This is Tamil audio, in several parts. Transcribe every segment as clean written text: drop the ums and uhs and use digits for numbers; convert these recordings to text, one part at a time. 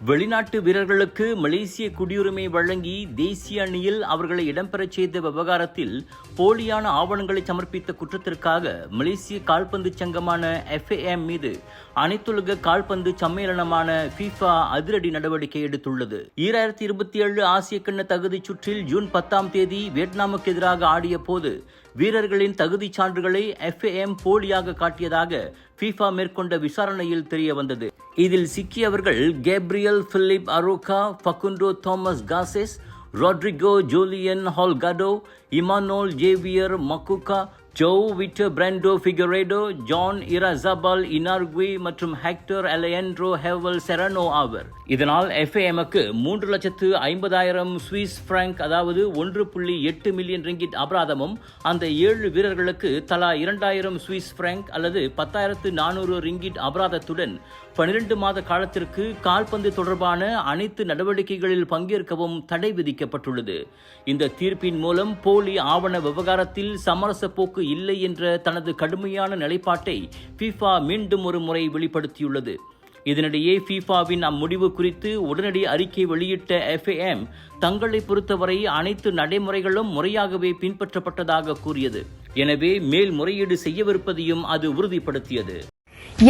வெளிநாட்டு வீரர்களுக்கு மலேசிய குடியுரிமை வழங்கி தேசிய அணியில் அவர்களை இடம்பெறச் செய்த விவகாரத்தில் போலியான ஆவணங்களை சமர்ப்பித்த குற்றத்திற்காக மலேசிய கால்பந்து சங்கமான FAM மீது அனைத்துலக கால்பந்து சம்மேளனமான FIFA அதிரடி நடவடிக்கை எடுத்துள்ளது. 2027 ஆசிய கிண்ண தகுதிச் சுற்றில் ஜூன் 10ஆம் தேதி வியட்நாமுக்கு எதிராக ஆடிய போது வீரர்களின் தகுதிச் சான்றுகளை FAM போலியாக காட்டியதாக FIFA மேற்கொண்ட விசாரணையில் தெரிய வந்தது. இதில் சிக்கியவர்கள் Gabriel Philip Aroca, Facundo Tomas Cases, Rodrigo Julian Holgado, Imanol Javier Macuca, Jo Vitor Brando Figueiredo, Jon Irazabal Inarqui மற்றும் ஹெக்டர் அலெயன்ட்ரோ ஹெவல் செரனோ ஆவர். இதனால் FAMக்கு 3,50,000 சுவிஸ் பிராங்க், அதாவது 1.8 மில்லியன் ரிங்கிட் அபராதமும், அந்த 7 வீரர்களுக்கு தலா 2,000 சுவிஸ் பிராங்க் அல்லது 10,400 ரிங்கிட் அபராதத்துடன் 12 மாத காலத்திற்கு கால்பந்து தொடர்பான அனைத்து நடவடிக்கைகளில் பங்கேற்கவும் தடை விதிக்கப்பட்டுள்ளது. இந்த தீர்ப்பின் மூலம் போலி ஆவண விவகாரத்தில் சமரச போக்கு இல்லை என்ற தனது கடுமையான நிலைப்பாட்டை FIFA மீண்டும் ஒரு முறை வெளிப்படுத்தியுள்ளது. இதனிடையே FIFAவின் அம்முடிவு குறித்து உடனடி அறிக்கை வெளியிட்ட FAM தங்களை பொறுத்தவரை அனைத்து நடைமுறைகளும் முறையாகவே பின்பற்றப்பட்டதாக கூறியது. எனவே மேல்முறையீடு செய்யவிருப்பதையும் அது உறுதிப்படுத்தியது.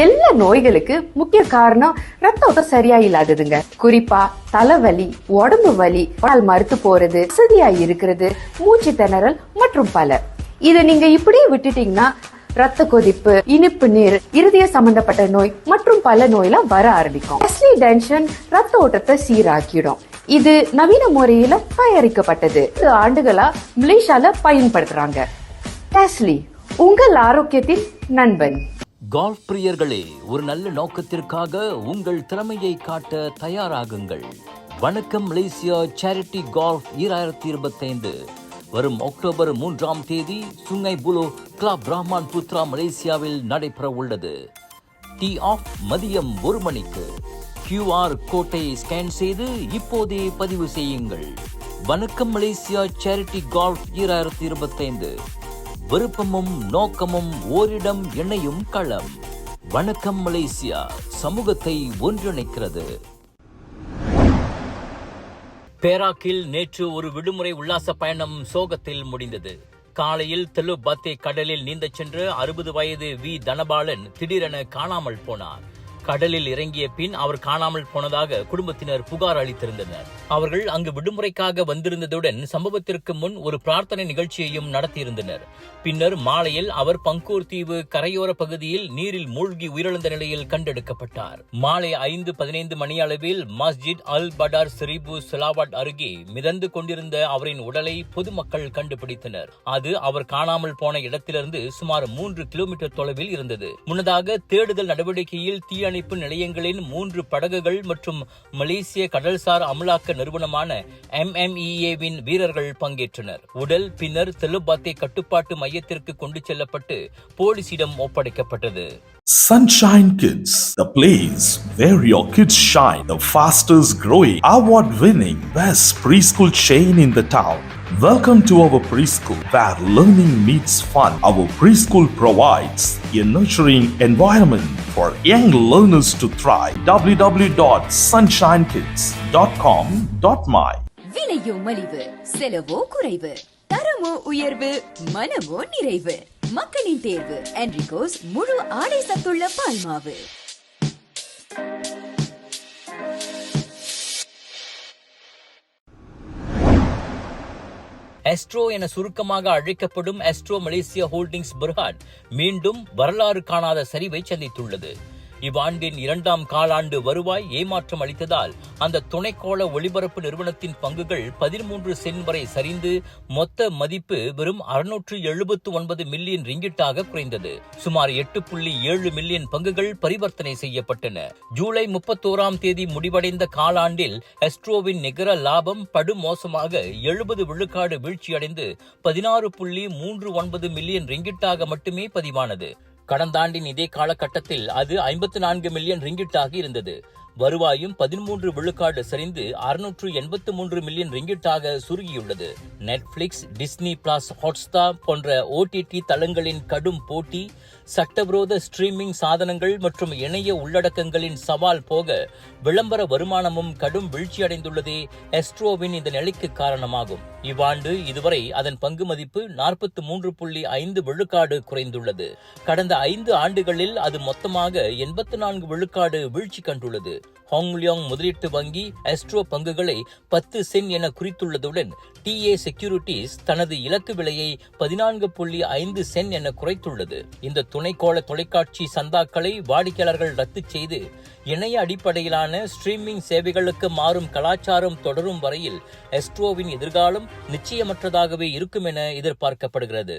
எல்லா நோய்களுக்கு முக்கிய காரணம் ரத்த ஓட்டம் சரியா இல்லாததுங்க. குறிப்பா தலைவலி, உடம்பு வலி, கால் மறுத்து போறது, வசதியா இருக்கிறது, மூச்சு திணறல் மற்றும் பல. இத நீங்க இப்படியே விட்டுட்டீங்கன்னா ரத்த கொதிப்பு, இனிப்பு நீர், இருதய சம்பந்தப்பட்ட நோய் மற்றும் பல நோயெல்லாம் வர ஆரம்பிக்கும். டென்ஷன் ரத்த ஓட்டத்தை சீராக்கிடும். இது நவீன முறையில தயாரிக்கப்பட்டது. 10 ஆண்டுகளா மலேசியால பயன்படுத்துறாங்க. டெஸ்லி, உங்கள் ஆரோக்கியத்தின் நண்பன். கால்ஃப் பிரியர்களே, ஒரு நல்ல நோக்கத்திற்காக உங்கள் திறமையை காட்ட தயாராகுங்கள். வணக்கம் மலேசியா சேரிட்டி கால்ஃப் 2025 வரும் அக்டோபர் 3ஆம் தேதி Sungai Buloh club Rahman Putra மலேசியாவில் நடைபெற உள்ளது. டீ ஆஃப் மதியம் 1 மணிக்கு. QR கோட்டை ஸ்கேன் செய்து இப்போதே பதிவு செய்யுங்கள். வணக்கம் மலேசியா சேரிட்டி கால்ஃப் 2025, விருப்பமும் நோக்கமும் ஓரிடம் இணையும் களம். வணக்கம் மலேசியா, சமூகத்தை ஒன்றிணைக்கிறது. பேராக்கில் நேற்று ஒரு விடுமுறை உல்லாச பயணம் சோகத்தில் முடிந்தது. காலையில் தெலுபாத்தே கடலில் நீந்தச் சென்ற 60 வயது தனபாலன் திடீரென காணாமல் போனார். கடலில் இறங்கிய பின் அவர் காணாமல் போனதாக குடும்பத்தினர் புகார் அளித்திருந்தனர். அவர்கள் அங்கு விடுமுறைக்காக வந்திருந்ததுடன் சம்பவத்திற்கு முன் ஒரு பிரார்த்தனை நிகழ்ச்சியையும் நடத்தியிருந்தனர். பின்னர் மாலையில் அவர் பங்கூர் தீவு கரையோர பகுதியில் நீரில் மூழ்கி உயிரிழந்த நிலையில் கண்டெடுக்கப்பட்டார். மாலை 5:15 மணியளவில் மஸ்ஜித் அல் படார் சிரிபு சலாவாட் அருகே மிதந்து கொண்டிருந்த அவரின் உடலை பொதுமக்கள் கண்டுபிடித்தனர். அது அவர் காணாமல் போன இடத்திலிருந்து சுமார் 3 கிலோமீட்டர் தொலைவில் இருந்தது. முன்னதாக தேடுதல் நடவடிக்கையில் தீயணைப்பு நிலையங்களின் 3 படகுகள் மற்றும் மலேசிய கடல்சார் அமலாக்க நிறுவனமான MMEAவின் வீரர்கள் பங்கேற்றனர். உடல் பின்னர் தெலுபாத்தே கட்டுப்பாட்டு மையத்திற்கு கொண்டு செல்லப்பட்டு போலீசிடம் ஒப்படைக்கப்பட்டது. Sunshine Kids, the place where your kids shine, the fastest growing, award-winning, best preschool chain in the town. Welcome to our preschool, where learning meets fun. Our preschool provides a nurturing environment for young learners to thrive. www.sunshinekids.com.my. விலையோ மலிவு, செலவோ குறைவு, தரமோ உயர்வு, மனமோ நிறைவு. மக்களின் தேர்வு என்ரிகோஸ் முழு ஆடை சத்துள்ள பால்மாவு. எஸ்ட்ரோ என சுருக்கமாக அழைக்கப்படும் எஸ்ட்ரோ மலேசியா ஹோல்டிங்ஸ் பெர்ஹாட் மீண்டும் வரலாறு காணாத சரிவை சந்தித்துள்ளது. இவ்வாண்டின் 2ஆம் காலாண்டு வருவாய் ஏமாற்றம் அளித்ததால் அந்த துணைக்கோள ஒளிபரப்பு நிறுவனத்தின் பங்குகள் 13 சென்ட் வரை சரிந்து மொத்த மதிப்பு வெறும் 679 மில்லியன் ரிங்கிட்டாக குறைந்தது. சுமார் 8.7 மில்லியன் பங்குகள் பரிவர்த்தனை செய்யப்பட்டன. ஜூலை 31ஆம் தேதி முடிவடைந்த காலாண்டில் எஸ்ட்ரோவின் நிகர லாபம் படுமோசமாக 70 விழுக்காடு வீழ்ச்சியடைந்து 16.39 மில்லியன் ரிங்கிட்டாக மட்டுமே பதிவானது. கடந்த ஆண்டின் இதே காலகட்டத்தில் அது 54 மில்லியன் ரிங்கிட்டாக இருந்தது. வருவாயும் 13 விழுக்காடு சரிந்து 683 மில்லியன் ரிங்கிட்டாக சுருங்கியுள்ளது. நெட்ஃபிளிக்ஸ், டிஸ்னி பிளஸ், ஹாட்ஸ்டார் போன்ற OTT தளங்களின் கடும் போட்டி, சட்டவிரோத ஸ்ட்ரீமிங் சாதனங்கள் மற்றும் இணைய உள்ளடக்கங்களின் சவால் போக விளம்பர வருமானமும் கடும் வீழ்ச்சியடைந்துள்ளதே எஸ்ட்ரோவின் இந்த நிலைக்கு காரணமாகும். இவ்வாண்டு இதுவரை அதன் பங்கு மதிப்பு 43.5 விழுக்காடு குறைந்துள்ளது. கடந்த 5 ஆண்டுகளில் அது மொத்தமாக 84 விழுக்காடு வீழ்ச்சி கண்டுள்ளது. ஹாங்லியாங் முதலீட்டு வங்கி எஸ்ட்ரோ பங்குகளை 10 சென்ட் என குறித்துள்ளதுடன் TA செக்யூரிட்டிஸ் தனது இலக்கு விலையை 14.5 சென்ட் என குறைத்துள்ளது. இந்த துணைக்கோள தொலைக்காட்சி சந்தாக்களை வாடிக்கையாளர்கள் ரத்து செய்து இணைய அடிப்படையிலான ஸ்ட்ரீமிங் சேவைகளுக்கு மாறும் கலாச்சாரம் தொடரும் வரையில் எஸ்ட்ரோவின் எதிர்காலம் நிச்சயமற்றதாகவே இருக்கும் என எதிர்பார்க்கப்படுகிறது.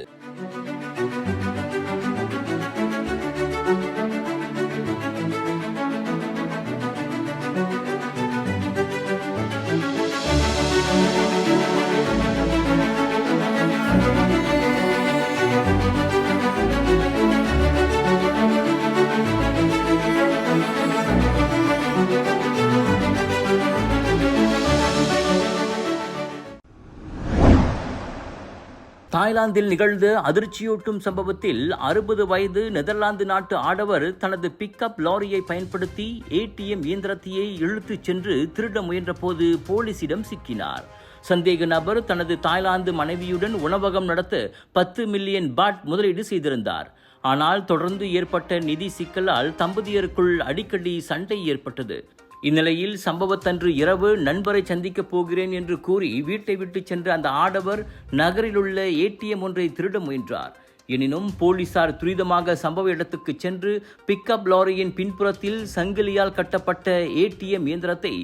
தாய்லாந்தில் நிகழ்ந்த அதிர்ச்சியூட்டும் சம்பவத்தில் 60 வயது நெதர்லாந்து நாட்டு ஆடவர் தனது பிக்கப் லாரியை பயன்படுத்தி ATM இயந்திரத்தையே இழுத்துச் சென்று திருட முயன்றபோது போலீசிடம் சிக்கினார். சந்தேக நபர் தனது தாய்லாந்து மனைவியுடன் உணவகம் நடத்த 10 மில்லியன் பாட் முதலீடு செய்திருந்தார். ஆனால் தொடர்ந்து ஏற்பட்ட நிதி சிக்கலால் தம்பதியருக்குள் அடிக்கடி சண்டை ஏற்பட்டது. இந்நிலையில் சம்பவத்தன்று இரவு நண்பரை சந்திக்கப் போகிறேன் என்று கூறி வீட்டை விட்டு சென்ற அந்த ஆடவர் நகரிலுள்ள ATM ஒன்றை திருட முயன்றார். எனினும் போலீசார் துரிதமாக சம்பவ இடத்துக்கு சென்று பிக்கப் லாரியின் பின்புறத்தில் சங்கிலியால் கட்டப்பட்ட ATM இயந்திரத்தை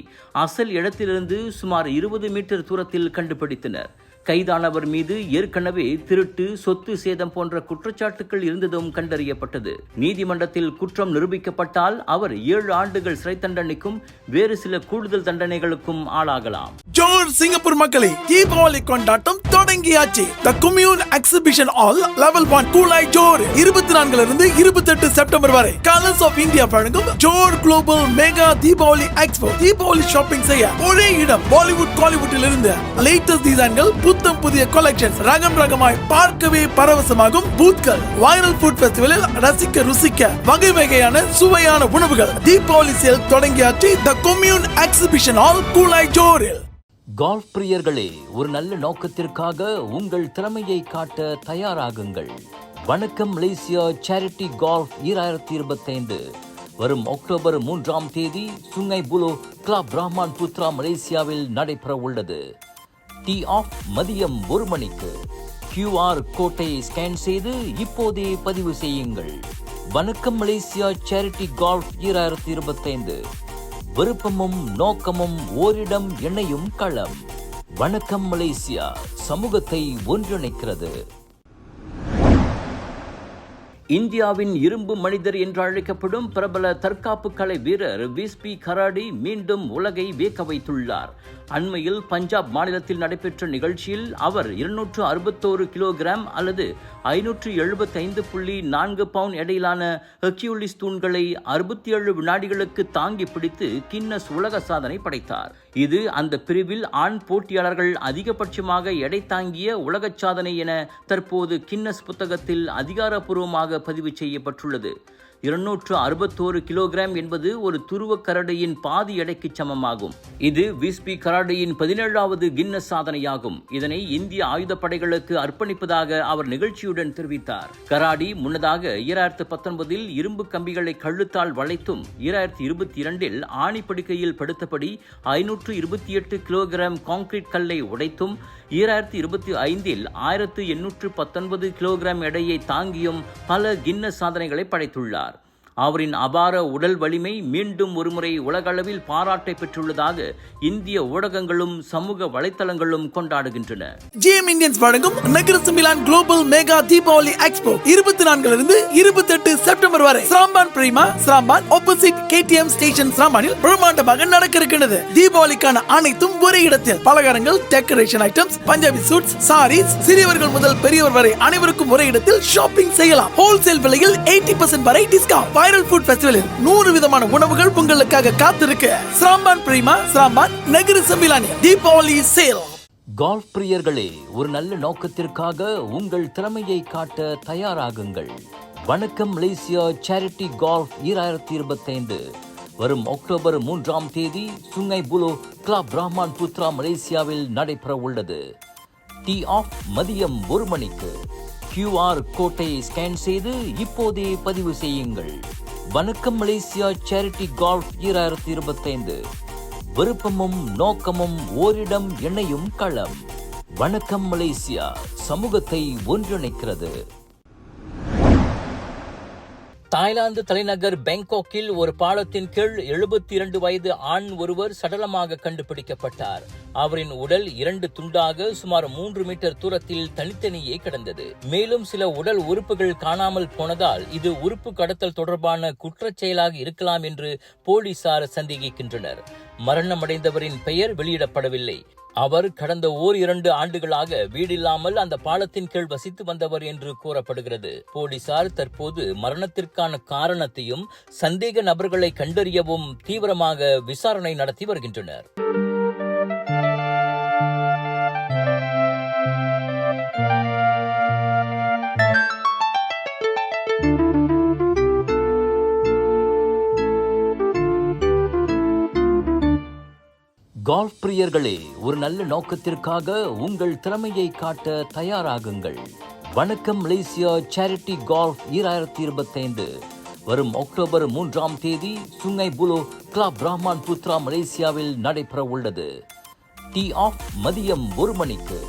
அசல் இடத்திலிருந்து சுமார் 20 மீட்டர் தூரத்தில் கண்டுபிடித்தனர். கைதானவர் மீது ஏற்கனவே திருட்டு, சொத்து சேதம் போன்ற குற்றச்சாட்டுகள் இருந்ததும் கண்டறியப்பட்டது. நீதிமன்றத்தில் குற்றம் நிரூபிக்கப்பட்டால் அவர் 7 ஆண்டுகள் சிறை தண்டனைக்கும் வேறு சில கூடுதல் தண்டனைகளுக்கும் ஆளாகலாம். ஜோர் சிங்கப்பூர் மக்களே, தீபாவளி கொண்டாட்டம் தொடங்கியாச்சு. The Commune exhibition hall level 1 Kulai Johor 24 இருந்து 28 செப்டம்பர் வரை கலர்ஸ் ஆஃப் இந்தியா வழங்கும் Johor global mega Deepavali expo. Deepavali shopping செய்ய ஒரே இடம். பாலிவுட், காலிவுட்டில் இருந்து லேட்டஸ்ட் டிசைன்கள், புத்தம் புதிய கலெக்ஷன்ஸ், ரகம் ரகமாய் பார்க்கவே பரவசமாகும் பூத்கள், வைரல் ஃபுட் ஃபெஸ்டிவலில் ரசிக்க ருசிக்க வகை வகையான சுவையான உணவுகள். தீபாவளி சேல் தொடங்கியாச்சு. The Commune exhibition hall Kulai ஜோரில். கால்ஃப் பிரியர்களே, ஒரு நல்ல நோக்கத்திற்காக உங்கள் திறமையை காட்ட தயாராகுங்கள். வணக்கம் மலேசியா சேரிட்டி கால்ஃப் 2025 வரும் அக்டோபர் 3ஆம் தேதி Sungai Buloh club Rahman Putra மலேசியாவில் நடைபெற உள்ளது. டீ ஆஃப் மதியம் 1 மணிக்கு. QR கோட்டை ஸ்கேன் செய்து இப்போதே பதிவு செய்யுங்கள். வணக்கம் மலேசியா சேரிட்டி கால்ஃப் 2025 விருப்பமும் நோக்கமும் ஓரிடம் இணையும் களம். வணக்கம் மலேசியா சமூகத்தை ஒன்றிணைக்கிறது. இந்தியாவின் இரும்பு மனிதர் என்று அழைக்கப்படும் பிரபல தற்காப்பு கலை வீரர் விஸ்பி கராடி மீண்டும் உலகை வியக்க வைத்துள்ளார். அண்மையில் பஞ்சாப் மாநிலத்தில் நடைபெற்ற நிகழ்ச்சியில் அவர் 261 கிலோகிராம் அல்லது 575.4 பவுண்ட் எடையிலான ஹெர்க்யூலிஸ் தூண்களை 67 வினாடிகளுக்கு தாங்கி பிடித்து கின்னஸ் உலக சாதனை படைத்தார். இது அந்த பிரிவில் ஆண் போட்டியாளர்கள் அதிகபட்சமாக எடை தாங்கிய உலக சாதனை என தற்போது கின்னஸ் புத்தகத்தில் அதிகாரப்பூர்வமாக பதிவு செய்யப்பட்டுள்ளது. 261 கிலோகிராம் என்பது ஒரு துருவ கரடியின் பாதி எடைக்கு சமமாகும். இது விஸ்பி கராடியின் 17வது கின்னஸ் சாதனையாகும். இதனை இந்திய ஆயுதப்படைகளுக்கு அர்ப்பணிப்பதாக அவர் நிகழ்ச்சியுடன் தெரிவித்தார். கராடி முன்னதாக 2019 இரும்பு கம்பிகளை கழுத்தால் வளைத்தும் 2022 ஆணிப்படுக்கையில் படுத்தபடி 528 கிலோகிராம் கான்கிரீட் கல்லை உடைத்தும் 2025 1819 கிலோகிராம் எடையை தாங்கியும் பல கின்னஸ் சாதனைகளை படைத்துள்ளார். அவரின் அபார உடல் வலிமை மீண்டும் ஒருமுறை உலகளவில் பாராட்டை பெற்றுள்ளதாக இந்திய ஊடகங்களும் சமூக வலைத்தளங்களும் கொண்டாடுகின்றன. ஜிஎம் இந்தியன்ஸ் வழங்கும் நகரசு மிலான் குளோபல் மெகா தீபாவளி எக்ஸ்போ 24 இருந்து 28 செப்டம்பர் வரை Seremban Prima Seremban opposite KTM station ஸ்ராம்பானில் பிரம்மாண்டமாக நடக்க இருக்கிறது. தீபாவளிக்கான அனைத்தும் ஒரே இடத்தில். பலகாரங்கள், decoration items, Punjabi suits, saris, சிறியவர்கள் முதல் பெரியவர் வரை அனைவருக்கும் ஒரே இடத்தில் ஷாப்பிங் செய்யலாம். ஹோல்சேல் விலையில் 80% வரை டிஸ்கவுண்ட். வைரல் ஃபுட் ஃபெஸ்டிவலில் 100 விதமான உணவுகள் உங்களுக்காக காத்திருக்கு. ஸ்ராம்பான் பிரீமா ஸ்ராம்பான் நகர சம்பிலானி தீபாவளி சேல். கால்ஃப் பிரியர்களே, ஒரு நல்ல நோக்கத்திற்காக உங்கள் திறமையை காட்ட தயாராகுங்கள். வணக்கம் மலேசியா சேரிட்டி கால்ஃப் 2025 வரும் அக்டோபர் 3ஆம் தேதி Sungai Buloh club Rahman Putra மலேசியாவில் நடைபெற உள்ளது. டீ ஆஃப் மதியம் 1 மணிக்கு. QR கோட்டை ஸ்கேன் செய்து இப்போதே பதிவு செய்யுங்கள். வணக்கம் மலேசியா சேரிட்டி கால்ஃப் 2025 விருப்பமும் நோக்கமும் ஓரிடம் இணையும் களம். வணக்கம் மலேசியா சமூகத்தை ஒன்றிணைக்கிறது. தாய்லாந்து தலைநகர் பேங்காக்கில் ஒரு பாலத்தின் கீழ் 72 வயது ஆண் ஒருவர் சடலமாக கண்டுபிடிக்கப்பட்டார். அவரின் உடல் 2 துண்டாக சுமார் 3 மீட்டர் தூரத்தில் தனித்தனியே கிடந்தது. மேலும் சில உடல் உறுப்புகள் காணாமல் போனதால் இது உறுப்பு கடத்தல் தொடர்பான குற்றச் செயலாக இருக்கலாம் என்று போலீசார் சந்தேகிக்கின்றனர். மரணமடைந்தவரின் பெயர் வெளியிடப்படவில்லை. அவர் கடந்த 1-2 ஆண்டுகளாக வீடில்லாமல் அந்த பாலத்தின் கீழ் வசித்து வந்தவர் என்று கூறப்படுகிறது. போலீசார் தற்போது மரணத்திற்கான காரணத்தையும் சந்தேக நபர்களை கண்டறியவும் தீவிரமாக விசாரணை நடத்தி வருகின்றனர். கால்ஃப் பிரியர்களே, ஒரு நல்ல நோக்கத்திற்காக உங்கள் திறமையை காட்ட தயாராகுங்கள். வணக்கம் மலேசியா சேரிட்டி கால்ஃப் 2025 வரும் அக்டோபர் 3ஆம் தேதி Sungai Buloh club Rahman Putra மலேசியாவில் நடைபெற உள்ளது. டீ ஆஃப் மதியம் 1 மணிக்கு.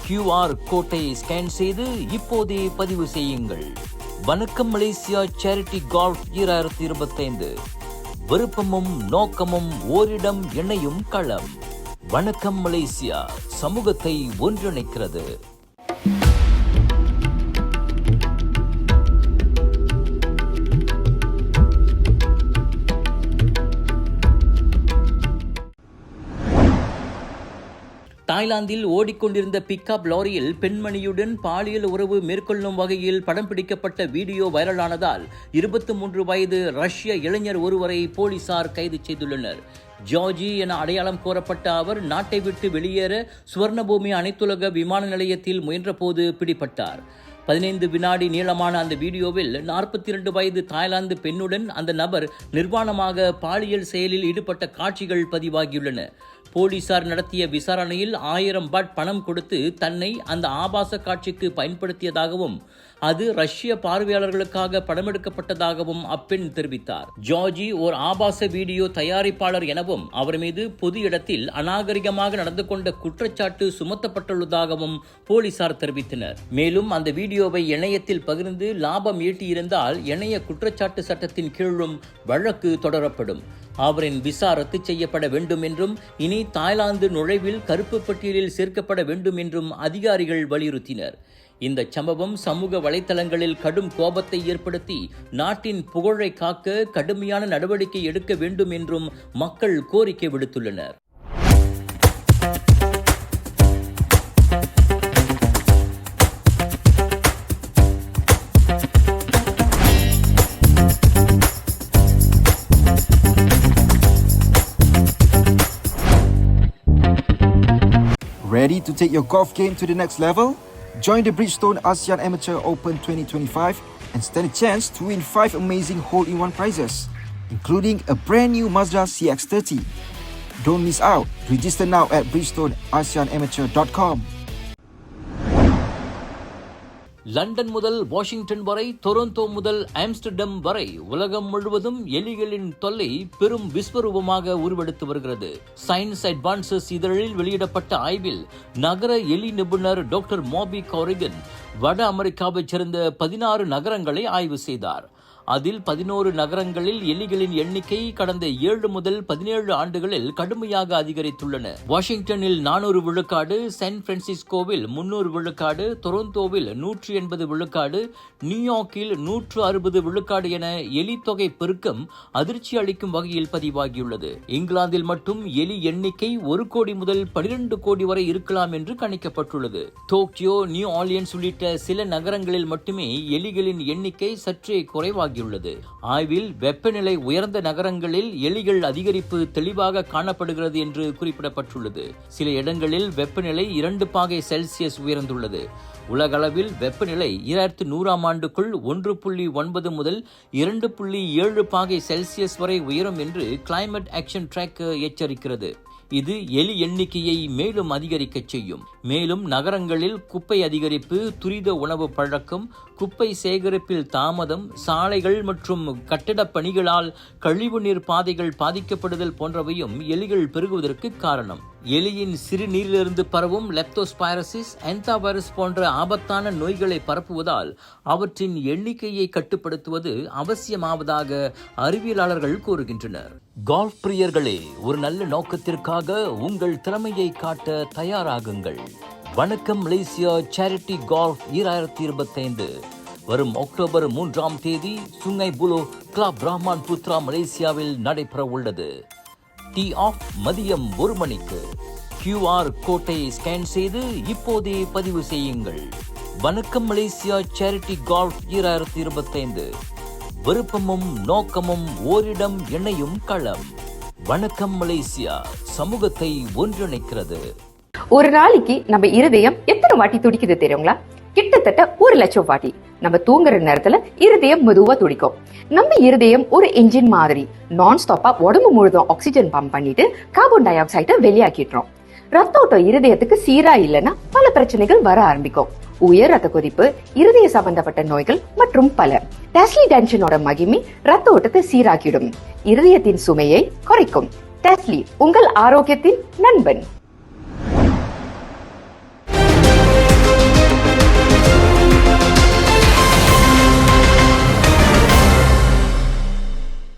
QR கோட்டை ஸ்கேன் செய்து இப்போதே பதிவு செய்யுங்கள். வணக்கம் மலேசியா சேரிட்டி கால்ஃப் 2025 விருப்பமும் நோக்கமும் ஓரிடம் இணையும் களம். வணக்கம் மலேசியா சமூகத்தை ஒன்றிணைக்கிறது. தாய்லாந்தில் ஓடிக்கொண்டிருந்த பிக்கப் லாரியில் பெண்மணியுடன் பாலியல் உறவு மேற்கொள்ளும் வகையில் படம் பிடிக்கப்பட்ட வீடியோ வைரலானதால் 23 வயது ரஷ்ய இளைஞர் ஒருவரை போலீசார் கைது செய்துள்ளனர். ஜார்ஜி என அடையாளம் கோரப்பட்ட அவர் நாட்டை விட்டு வெளியேற சுவர்ணபூமி அனைத்துலக விமான நிலையத்தில் முயன்றபோது பிடிபட்டார். 15 வினாடி நீளமான அந்த வீடியோவில் 42 வயது தாய்லாந்து பெண்ணுடன் அந்த நபர் நிர்வாணமாக பாலியல் செயலில் ஈடுபட்ட காட்சிகள் பதிவாகியுள்ளன. போலீசார் நடத்திய விசாரணையில் 1000 பாட் பணம் கொடுத்து தன்னை அந்த ஆபாச காட்சிக்கு பயன்படுத்தியதாகவும் அது ரஷ்ய பார்வையாளர்களுக்காக படமெடுக்கப்பட்டதாகவும் அப்பெண் தெரிவித்தார். ஜார்ஜி ஓர் ஆபாச வீடியோ தயாரிப்பாளர் எனவும் அவர் மீது பொது இடத்தில் அநாகரிகமாக நடந்து கொண்ட குற்றச்சாட்டு சுமத்தப்பட்டுள்ளதாகவும் போலீசார் தெரிவித்தனர். மேலும் அந்த வீடியோவை இணையத்தில் பகிர்ந்து லாபம் ஈட்டியிருந்தால் இணைய குற்றச்சாட்டு சட்டத்தின் கீழும் வழக்கு தொடரப்படும். அவரின் விசா ரத்து செய்யப்பட வேண்டும் என்றும் இனி தாய்லாந்து நுழைவில் கருப்பு பட்டியலில் சேர்க்கப்பட வேண்டும் என்றும் அதிகாரிகள் வலியுறுத்தினர். இந்த சம்பவம் சமூக வலைத்தளங்களில் கடும் கோபத்தை ஏற்படுத்தி நாட்டின் புகழை காக்க கடுமையான நடவடிக்கை எடுக்க வேண்டும் என்றும் மக்கள் கோரிக்கை விடுத்துள்ளனர். Ready to take your golf game to the next level? Join the Bridgestone ASEAN Amateur Open 2025 and stand a chance to win 5 amazing hole-in-one prizes, including a brand new Mazda CX-30. Don't miss out. Register now at bridgestoneasianamateur.com. London முதல் வாஷிங்டன் வரை, டொரண்டோ முதல் ஆம்ஸ்டர்டம் வரை உலகம் முழுவதும் எலிகளின் தொல்லை பெரும் விஸ்வரூபமாக உருவெடுத்து வருகிறது. சயின்ஸ் அட்வான்சஸ் இதழில் வெளியிடப்பட்ட ஆய்வில் நகர எலி நிபுணர் டாக்டர் மோபி காரிகன் வட அமெரிக்காவைச் சேர்ந்த 16 நகரங்களை ஆய்வு செய்தார். அதில் 11 நகரங்களில் எலிகளின் எண்ணிக்கை கடந்த 7 முதல் 17 ஆண்டுகளில் கடுமையாக அதிகரித்துள்ளன. வாஷிங்டனில் 400 விழுக்காடு, சான் பிரான்சிஸ்கோவில் 300 விழுக்காடு, டொரண்டோவில் 180 விழுக்காடு, நியூயார்க்கில் 160 விழுக்காடு என எலி தொகை பெருக்கம் அதிர்ச்சி அளிக்கும் வகையில் பதிவாகியுள்ளது. இங்கிலாந்தில் மட்டும் எலி எண்ணிக்கை 1 கோடி முதல் 12 கோடி வரை இருக்கலாம் என்று கணிக்கப்பட்டுள்ளது. டோக்கியோ, நியூ ஆர்லியன்ஸ் உள்ளிட்ட சில நகரங்களில் மட்டுமே எலிகளின் எண்ணிக்கை சற்றே குறைவாகியுள்ளது. ஆய்வில் வெப்பநிலை உயர்ந்த நகரங்களில் எலிகள் அதிகரிப்பு தெளிவாக காணப்படுகிறது என்று குறிப்பிடப்பட்டுள்ளது. சில இடங்களில் வெப்பநிலை 2 பாகை செல்சியஸ் உயர்ந்துள்ளது. உலகளவில் வெப்பநிலை 2100ஆம் ஆண்டுக்குள் 1.9 முதல் 2.7 பாகை செல்சியஸ் வரை உயரும் என்று கிளைமேட் ஆக்ஷன் ட்ராக்கர் எச்சரிக்கிறது. இது எலி எண்ணிக்கையை மேலும் அதிகரிக்கச் செய்யும். மேலும் நகரங்களில் குப்பை அதிகரிப்பு, துரித உணவு பழக்கம், குப்பை சேகரிப்பில் தாமதம், சாலைகள் மற்றும் கட்டிடப் பணிகளால் கழிவுநீர் பாதைகள் பாதிக்கப்படுதல் போன்றவையும் எலிகள் பெருகுவதற்கு காரணம். எலியின் சிறுநீரிலிருந்து பரவும் லெப்டோஸ்பைரோசிஸ், என்தாவைரஸ் போன்ற ஆபத்தான நோய்களை பரப்புவதால் அவற்றின் எண்ணிக்கையை கட்டுப்படுத்துவது அவசியமாவதாக அறிவியலாளர்கள் கூறுகின்றனர். கால்ஃப் பிரியர்களே, ஒரு நல்ல நோக்கத்திற்காக உங்கள் திறமையை காட்ட தயாராகுங்கள். வணக்கம் மலேசியா சேரிட்டி கால்ஃப் 2025 வரும் அக்டோபர் 3ஆம் தேதி Sungai Buloh club Rahman Putra மலேசியாவில் நடைபெற உள்ளது. டீ ஆஃப் மதியம் 1 மணிக்கு. QR கோட்டை ஸ்கேன் செய்து இப்போதே பதிவு செய்யுங்கள். வணக்கம் மலேசியா சேரிட்டி கால்ஃப் 2025 விருப்பமும் நோக்கமும் ஓரிடம் இணையும் களம். வணக்கம் மலேசியா, சமூகத்தை ஒன்றிணைக்கிறது. ஒரு நாளைக்கு நம்ம இருதயம் எத்தனை வாட்டி துடிக்குது தெரியுங்களா? கிட்டத்தட்ட 1 லட்சம் வாட்டி. நம்ம தூங்குற நேரத்துல இருதயம் மெதுவா துடிக்கும். நம்ம இருதயம் ஒரு என்ஜின் மாதிரி நான் ஸ்டாப்பா உடம்பு முழுதும் ஆக்சிஜன் பம்ப் பண்ணிட்டு கார்பன் டை ஆக்சைடை வெளியாக்கிடுறோம். ரத்த ஓட்டம் இருதயத்துக்கு சீரா இல்லைன்னா பல பிரச்சனைகள் வர ஆரம்பிக்கும். உயர் ரத்த கொதிப்பு, இருதய சம்பந்தப்பட்ட நோய்கள் மற்றும் பல. டெஸ்லி டென்ஷனோட மகிமை ரத்த ஓட்டத்தை சீராக்கிடும், இருதயத்தின் சுமையை குறைக்கும். டெஸ்லி, உங்கள் ஆரோக்கியத்தின் நண்பன்.